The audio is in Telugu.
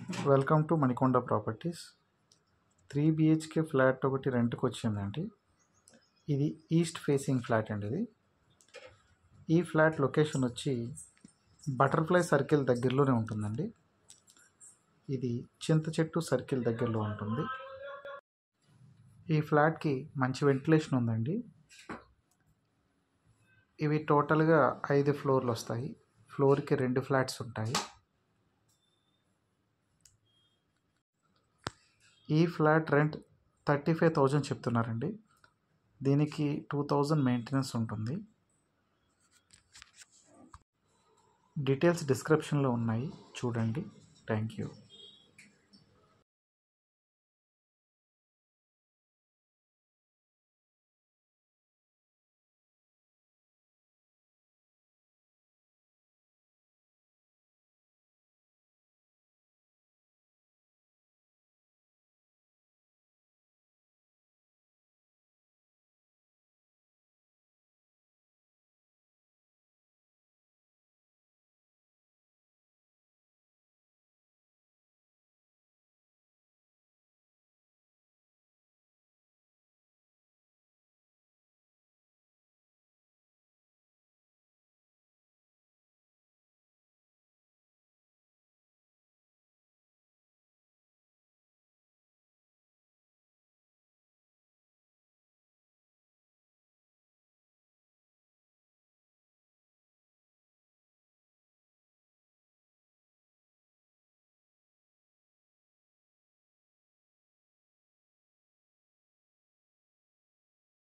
Welcome to Manikonda properties. 3 BHK flat ఒకటి రెంట్కి వచ్చిందండి. ఇది ఈస్ట్ ఫేసింగ్ ఫ్లాట్ అండి. ఈ ఫ్లాట్ లొకేషన్ వచ్చి బటర్ఫ్లై సర్కిల్ దగ్గరలోనే ఉంటుందండి. ఇది చింత చెట్టు సర్కిల్ దగ్గరలో ఉంటుంది. ఈ ఫ్లాట్కి మంచి వెంటిలేషన్ ఉందండి. ఇవి టోటల్గా 5 ఫ్లోర్లు వస్తాయి. ఫ్లోర్కి 2 ఫ్లాట్స్ ఉంటాయి. ఈ ఫ్లాట్ రెంట్ 35,000 చెప్తున్నారండి. దీనికి 2,000 మెయింటెనెన్స్ ఉంటుంది. డీటెయిల్స్ డిస్క్రిప్షన్లో ఉన్నాయి, చూడండి. Thank you.